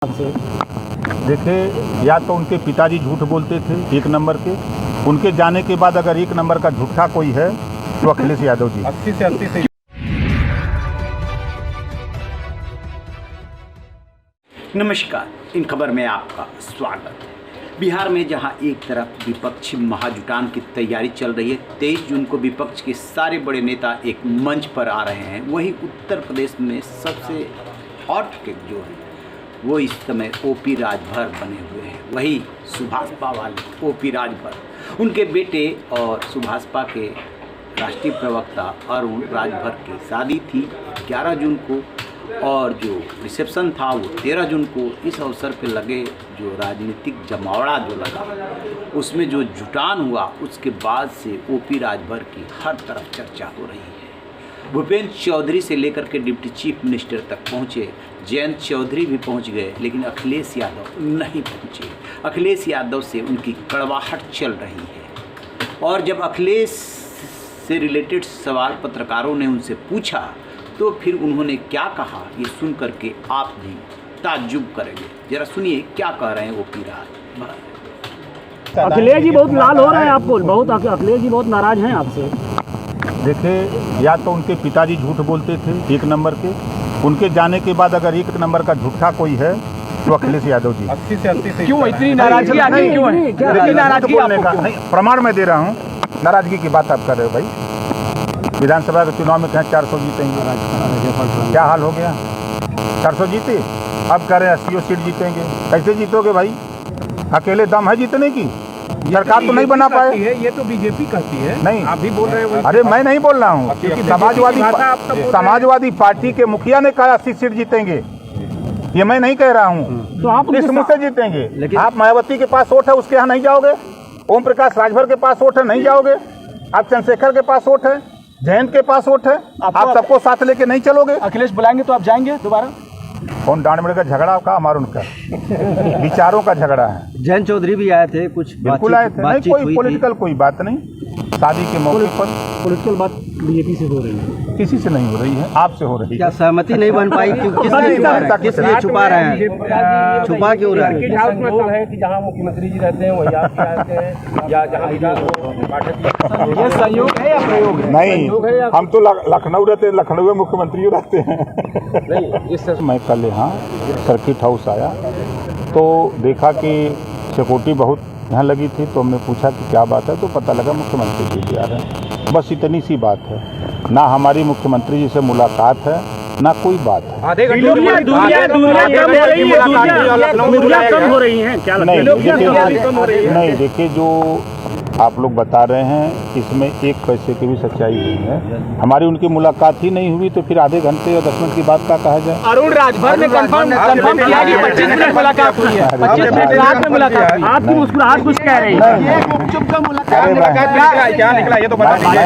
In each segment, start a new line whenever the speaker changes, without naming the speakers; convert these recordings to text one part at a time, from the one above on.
से
देखिए, या तो उनके पिताजी झूठ बोलते थे एक नंबर के, उनके जाने के बाद अगर एक नंबर का झूठा कोई है तो अखिलेश यादव जी।
80 से 80 से।
नमस्कार, इन खबर में आपका स्वागत है। बिहार में जहां एक तरफ विपक्षी महाजुटान की तैयारी चल रही है, 23 जून को विपक्ष के सारे बड़े नेता एक मंच पर आ रहे हैं, वहीं उत्तर प्रदेश में सबसे हॉट केक जो है वो इस समय ओपी राजभर बने हुए हैं। वही सुभाषपा वाले ओपी राजभर, उनके बेटे और सुभाषपा के राष्ट्रीय प्रवक्ता अरुण राजभर की शादी थी 11 जून को, और जो रिसेप्शन था वो 13 जून को। इस अवसर पे लगे जो राजनीतिक जमावड़ा जो लगा, उसमें जो जुटान हुआ, उसके बाद से ओपी राजभर की हर तरफ चर्चा हो रही है। भूपेंद्र चौधरी से लेकर के डिप्टी चीफ मिनिस्टर तक पहुँचे, जयंत चौधरी भी पहुंच गए, लेकिन अखिलेश यादव नहीं पहुंचे। अखिलेश यादव से उनकी कड़वाहट चल रही है, और जब अखिलेश से रिलेटेड सवाल पत्रकारों ने उनसे पूछा तो फिर उन्होंने क्या कहा, ये सुन करके आप भी ताज्जुब करेंगे। जरा सुनिए क्या कह रहे हैं ओपी राजभर।
अखिलेश जी बहुत लाल हो रहे हैं, आपको बहुत अखिलेश जी बहुत नाराज हैं आपसे।
देखिए, या तो उनके पिताजी झूठ बोलते थे एक नंबर के, उनके जाने के बाद अगर एक नंबर का झूठा कोई है तो अखिलेश यादव जी।
80 से 80 से।
क्यों इतनी नाराजगी? क्यों है? क्या नाराजगी
बोलने का नहीं, प्रमाण मैं दे रहा हूँ। नाराजगी की बात आप कर रहे हो भाई। विधानसभा के चुनाव में कहें 400 जीतेंगे, क्या हाल हो गया? 400 जीते, अब कह रहे हैं 80 सीट जीतेंगे। कैसे जीतोगे भाई? अकेले दम है जीतने की? सरकार तो नहीं बना पाए।
ये तो बीजेपी कहती है,
नहीं
आप भी बोल रहे हो।
अरे मैं नहीं बोल रहा हूँ, समाजवादी पार्टी के मुखिया ने कहा 80 सीट जीतेंगे, ये मैं नहीं कह रहा हूँ।
तो आप
इस मुझसे जीतेंगे। आप मायावती के पास वोट है, उसके यहाँ नहीं जाओगे? ओम प्रकाश राजभर के पास वोट है, नहीं जाओगे? आप चंद्रशेखर के पास वोट है, जयंत के पास वोट है, आप सबको साथ लेके नहीं चलोगे?
अखिलेश बुलाएंगे तो आप जाएंगे दोबारा?
कौन डांड मेड़ का झगड़ा का हमारा उनका विचारों का झगड़ा है।
जयंत चौधरी भी आए थे, कुछ
बिल्कुल आए थे। नहीं, कोई पॉलिटिकल कोई बात नहीं। शादी के मौके पर
पॉलिटिकल बात बीजेपी से हो रही है,
किसी से नहीं हो रही है, आपसे हो रही है।
क्या सहमति नहीं बन पाई? किस लिए छुपा रहे हैं? किस लिए छुपा रहे हैं? छुपा क्यों रहे हैं?
है कि जहाँ मुख्यमंत्री जी रहते हैं वही आप रहते हैं, या जहाँ
ये संयोग है या प्रयोग है?
नहीं, हम तो लखनऊ रहते हैं, लखनऊ में मुख्यमंत्री रहते हैं। मैं कल यहाँ सर्किट हाउस आया तो देखा कि सिक्योरिटी बहुत यहाँ लगी थी, तो हमने पूछा कि क्या बात है, तो पता लगा मुख्यमंत्री जी भी आ रहे हैं। बस इतनी सी बात है, ना हमारी मुख्यमंत्री जी से मुलाकात है, ना कोई बात है।
आधे घंटे
कम हो रही है क्या?
नहीं, देखिए जो आप लोग बता रहे हैं इसमें एक पैसे की भी सच्चाई नहीं है। हमारी उनकी मुलाकात ही नहीं हुई तो फिर आधे घंटे या 10 मिनट की बात का कहा जाए?
अरुण राजभर ने कंफर्म किया कि 25 मिनट मुलाकात हुई है, 25 मिनट रात में मुलाकात हुई। आपकी मुस्कुराहट कुछ कह रही है।
क्या निकला ये तो बता दीजिए।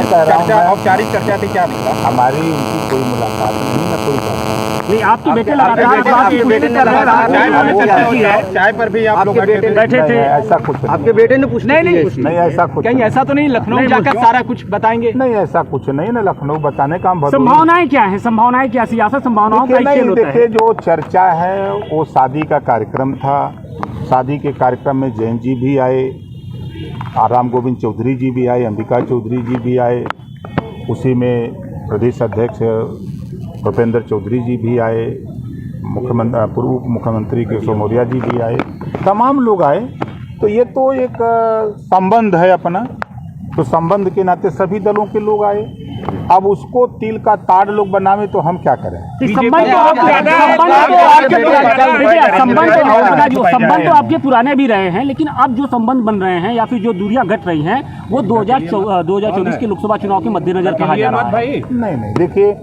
औपचारिक चर्चा थी, क्या निकला?
हमारी उनकी कोई मुलाकात नहीं, ना कोई बात
नहीं। आपके बेटे लगातार
चाय पर भी आप लोग
बैठे थे,
ऐसा कुछ
आपके बेटे ने पूछा?
नहीं, ऐसा कुछ
कहीं ऐसा तो नहीं लखनऊ जाकर सारा कुछ बताएंगे?
नहीं, ऐसा कुछ नहीं ना, लखनऊ बताने का हम
संभावनाएं क्या है? संभावनाएं क्या? सियासत संभावनाओं का खेल होता है।
देखिए, जो चर्चा है वो शादी का कार्यक्रम था। शादी के कार्यक्रम में जैन जी भी आए, राम गोविंद चौधरी जी भी आए, अंबिका चौधरी जी भी आए, उसी में प्रदेश अध्यक्ष भूपेंद्र चौधरी जी भी आए, पूर्व मुख्यमंत्री केशव मौर्य जी भी आए, तमाम लोग आए। तो ये तो एक संबंध है अपना, तो संबंध के नाते सभी दलों के लोग आए। अब उसको तिल का ताड़ लोग बनावे तो हम क्या करें?
संबंध तो आपके पुराने भी रहे हैं, लेकिन अब जो संबंध बन रहे हैं या फिर जो दूरियां घट रही हैं वो 2024 के लोकसभा चुनाव के मद्देनजर कहा जा रहा है।
नहीं, देखिए,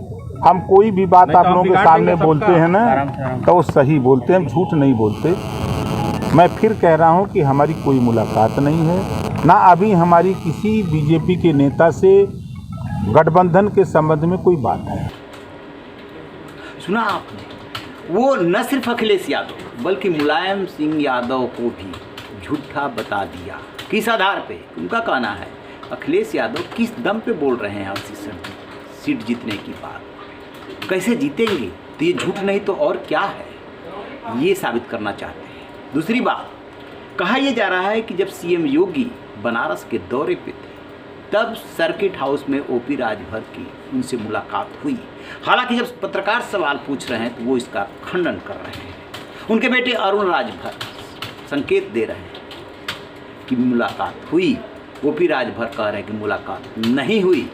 हम कोई भी बात आप लोगों के सामने बोलते हैं ना तो वो सही बोलते हैं, हम झूठ नहीं बोलते। मैं फिर कह रहा हूं कि हमारी कोई मुलाकात नहीं है, ना अभी हमारी किसी बीजेपी के नेता से गठबंधन के संबंध में कोई बात है।
सुना आपने? वो न सिर्फ अखिलेश यादव बल्कि मुलायम सिंह यादव को भी झूठा बता दिया। किस आधार पे? उनका कहना है अखिलेश यादव किस दम पे बोल रहे हैं 80 सीट जीतने की बात, कैसे जीतेंगे? तो ये झूठ नहीं तो और क्या है? ये साबित करना चाहते हैं। दूसरी बात, कहा यह जा रहा है कि जब सीएम योगी बनारस के दौरे पे थे तब सर्किट हाउस में ओपी राजभर की उनसे मुलाकात हुई। हालांकि जब पत्रकार सवाल पूछ रहे हैं तो वो इसका खंडन कर रहे हैं। उनके बेटे अरुण राजभर संकेत दे रहे हैं कि मुलाकात हुई, ओपी राजभर कह रहे हैं कि मुलाकात नहीं हुई।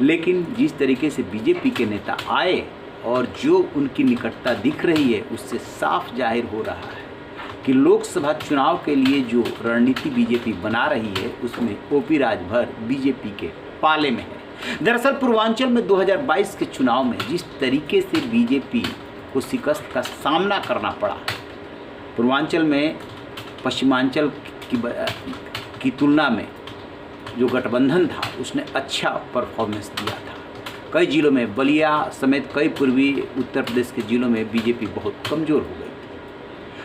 लेकिन जिस तरीके से बीजेपी के नेता आए और जो उनकी निकटता दिख रही है उससे साफ जाहिर हो रहा है कि लोकसभा चुनाव के लिए जो रणनीति बीजेपी बना रही है उसमें ओपी राजभर बीजेपी के पाले में है। दरअसल पूर्वांचल में 2022 के चुनाव में जिस तरीके से बीजेपी को शिकस्त का सामना करना पड़ा, पूर्वांचल में पश्चिमांचल की तुलना में जो गठबंधन था उसने अच्छा परफॉर्मेंस दिया था। कई जिलों में, बलिया समेत कई पूर्वी उत्तर प्रदेश के जिलों में बीजेपी बहुत कमज़ोर हो गई।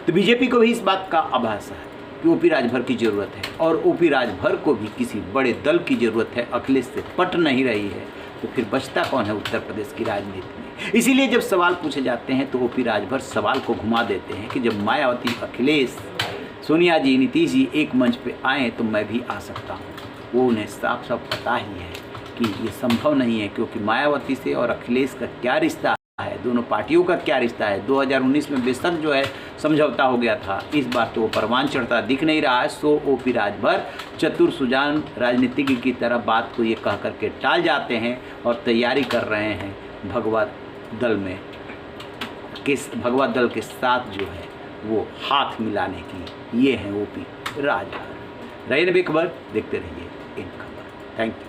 तो बीजेपी को भी इस बात का आभास है कि ओपी राजभर की ज़रूरत है और ओपी राजभर को भी किसी बड़े दल की ज़रूरत है। अखिलेश से पट नहीं रही है तो फिर बचता कौन है उत्तर प्रदेश की राजनीति में। इसीलिए जब सवाल पूछे जाते हैं तो ओपी राजभर सवाल को घुमा देते हैं कि जब मायावती, अखिलेश, सोनिया जी, नीतीश जी एक मंच पे आए तो मैं भी आ सकता हूँ। वो उन्हें साफ साफ पता ही है कि ये संभव नहीं है, क्योंकि मायावती से और अखिलेश का क्या रिश्ता है, दोनों पार्टियों का क्या रिश्ता है। 2019 में बेशक जो है समझौता हो गया था, इस बार तो वो परवान चढ़ता दिख नहीं रहा है। सो ओपी राजभर चतुर सुजान राजनीतिज्ञ की तरह बात को ये कह करके टाल जाते हैं और तैयारी कर रहे हैं भगवा दल के साथ जो है वो हाथ मिलाने की। ये है ओपी राजभर। रहिए नबी खबर, देखते रहिए इन खबर। Thank you.